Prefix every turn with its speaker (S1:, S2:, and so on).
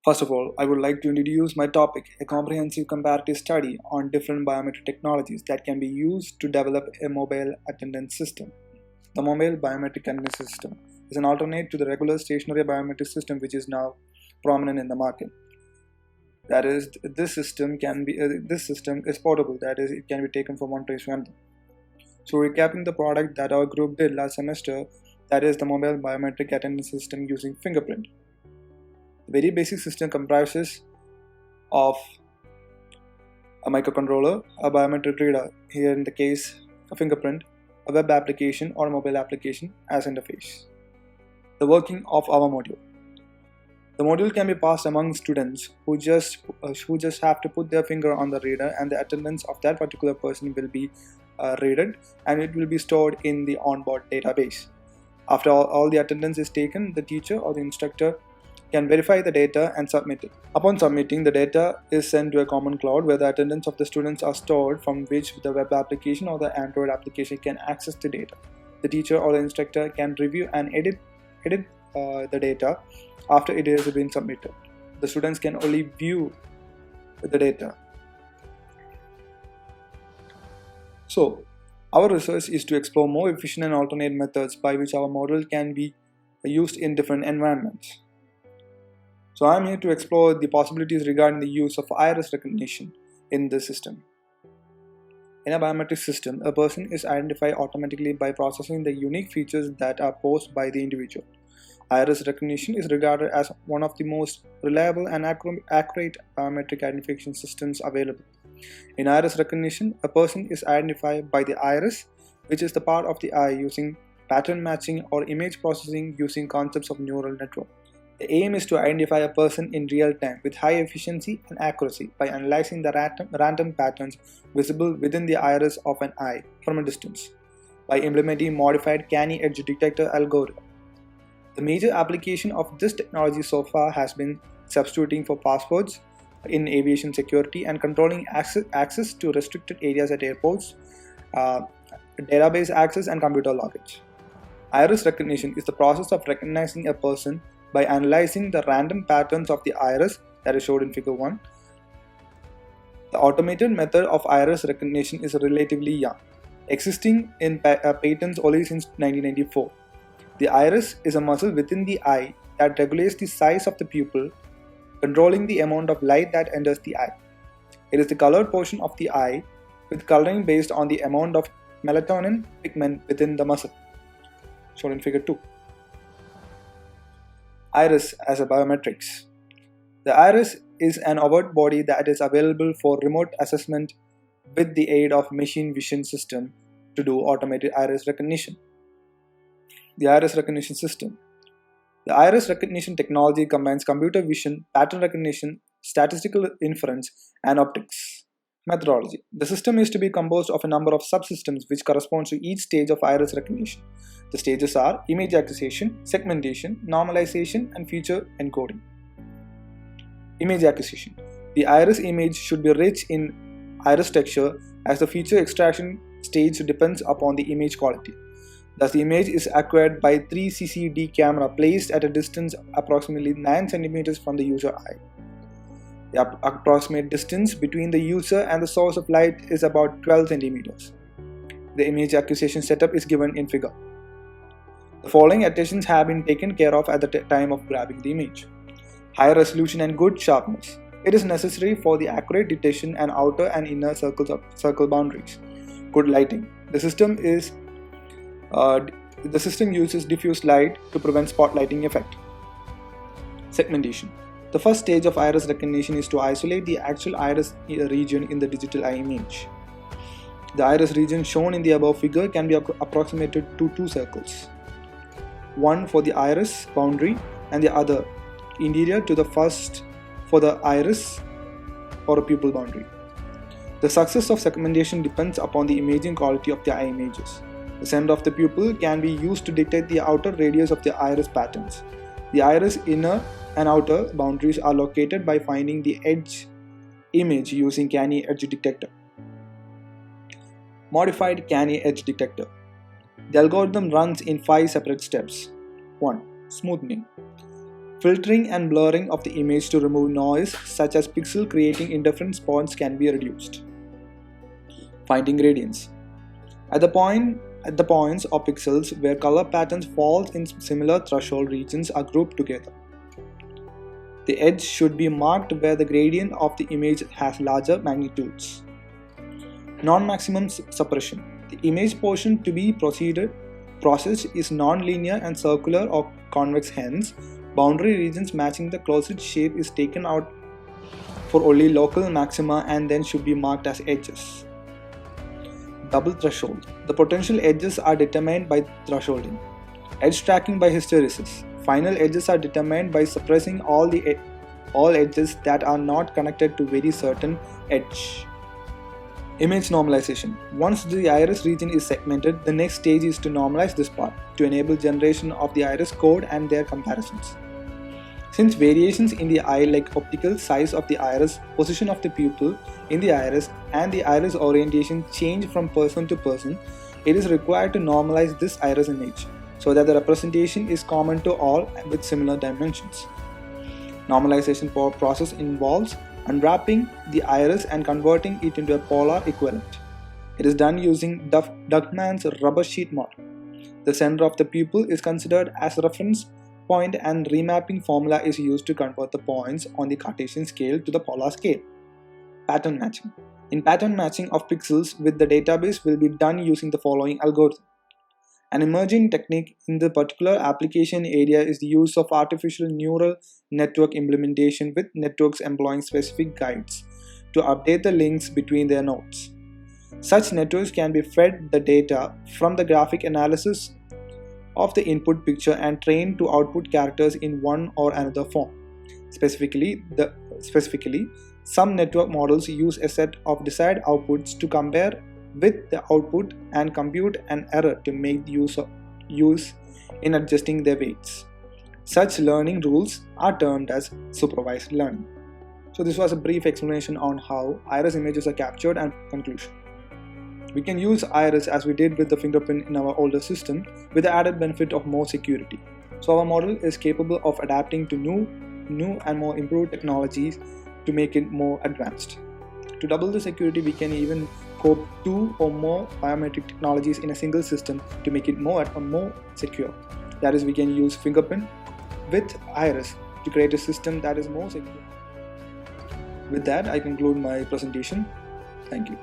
S1: First of all, I would like to introduce my topic, a comprehensive comparative study on different biometric technologies that can be used to develop a mobile attendance system. The mobile biometric attendance system is an alternate to the regular stationary biometric system which is now prominent in the market. That is, this system is portable. That is, it can be taken from one place to another. So, recapping the product that our group did last semester, that is the mobile biometric attendance system using fingerprint. The very basic system comprises of a microcontroller, a biometric reader, here in the case a fingerprint, a web application or a mobile application as interface. The working of our module. The module can be passed among students who just have to put their finger on the reader, and the attendance of that particular person will be read, and it will be stored in the onboard database. After all the attendance is taken, the teacher or the instructor can verify the data and submit it. Upon submitting, the data is sent to a common cloud where the attendance of the students are stored, from which the web application or the Android application can access the data. The teacher or the instructor can review and edit the data after it has been submitted. The students can only view the data. So, our research is to explore more efficient and alternate methods by which our model can be used in different environments. So I am here to explore the possibilities regarding the use of iris recognition in this system. In a biometric system, a person is identified automatically by processing the unique features that are posed by the individual. Iris recognition is regarded as one of the most reliable and accurate biometric identification systems available. In iris recognition, a person is identified by the iris, which is the part of the eye, using pattern matching or image processing using concepts of neural network. The aim is to identify a person in real time with high efficiency and accuracy by analyzing the random patterns visible within the iris of an eye from a distance by implementing modified canny edge detector algorithm. The major application of this technology so far has been substituting for passwords in aviation security and controlling access to restricted areas at airports, database access, and computer loggage. Iris recognition is the process of recognizing a person by analyzing the random patterns of the iris that is shown in figure 1. The automated method of iris recognition is relatively young, existing in patents only since 1994. The iris is a muscle within the eye that regulates the size of the pupil, controlling the amount of light that enters the eye. It is the colored portion of the eye, with coloring based on the amount of melatonin pigment within the muscle, shown in figure 2. Iris as a biometrics. The iris is an overt body that is available for remote assessment with the aid of machine vision system to do automated iris recognition. The iris recognition system. The iris recognition technology combines computer vision, pattern recognition, statistical inference, and optics. Methodology. The system is to be composed of a number of subsystems which corresponds to each stage of iris recognition. The stages are image acquisition, segmentation, normalization, and feature encoding. Image acquisition. The iris image should be rich in iris texture, as the feature extraction stage depends upon the image quality. Thus, the image is acquired by 3CCD camera placed at a distance approximately 9 cm from the user eye. The approximate distance between the user and the source of light is about 12 cm. The image acquisition setup is given in figure. The following attentions have been taken care of at the time of grabbing the image. High resolution and good sharpness. It is necessary for the accurate detection and outer and inner circle boundaries. Good lighting. The system uses diffuse light to prevent spotlighting effect. Segmentation. The first stage of iris recognition is to isolate the actual iris region in the digital eye image. The iris region shown in the above figure can be approximated to 2 circles. One for the iris boundary and the other interior to the first for the iris or a pupil boundary. The success of segmentation depends upon the imaging quality of the eye images. The center of the pupil can be used to detect the outer radius of the iris patterns. The iris inner and outer boundaries are located by finding the edge image using canny edge detector. Modified canny edge detector. The algorithm runs in 5 separate steps. 1. Smoothing. Filtering and blurring of the image to remove noise such as pixel creating in different spots can be reduced. Finding gradients. At the points or pixels where color patterns fall in similar threshold regions are grouped together. The edge should be marked where the gradient of the image has larger magnitudes. Non-maximum suppression. The image portion to be processed is non-linear and circular or convex, hence boundary regions matching the closest shape is taken out for only local maxima and then should be marked as edges. Double threshold. The potential edges are determined by thresholding. Edge tracking by hysteresis. Final edges are determined by suppressing all edges that are not connected to very certain edge. Image normalization. Once the iris region is segmented, the next stage is to normalize this part to enable generation of the iris code and their comparisons. Since variations in the eye like optical size of the iris, position of the pupil in the iris, and the iris orientation change from person to person, it is required to normalize this iris image so that the representation is common to all with similar dimensions. Normalization process involves unwrapping the iris and converting it into a polar equivalent. It is done using Duckman's rubber sheet model. The center of the pupil is considered as a reference point and remapping formula is used to convert the points on the Cartesian scale to the polar scale. Pattern matching. In pattern matching of pixels with the database will be done using the following algorithm. An emerging technique in the particular application area is the use of artificial neural network implementation with networks employing specific guides to update the links between their nodes. Such networks can be fed the data from the graphic analysis of the input picture and trained to output characters in one or another form. Specifically, some network models use a set of desired outputs to compare with the output and compute an error to make use in adjusting their weights. Such learning rules are termed as supervised learning. So this was a brief explanation on how iris images are captured and conclusion. We can use iris as we did with the fingerprint in our older system with the added benefit of more security. So our model is capable of adapting to new and more improved technologies to make it more advanced. To double the security, we can even cope 2 or more biometric technologies in a single system to make it more secure. That is, we can use fingerprint with iris to create a system that is more secure. With that, I conclude my presentation. Thank you.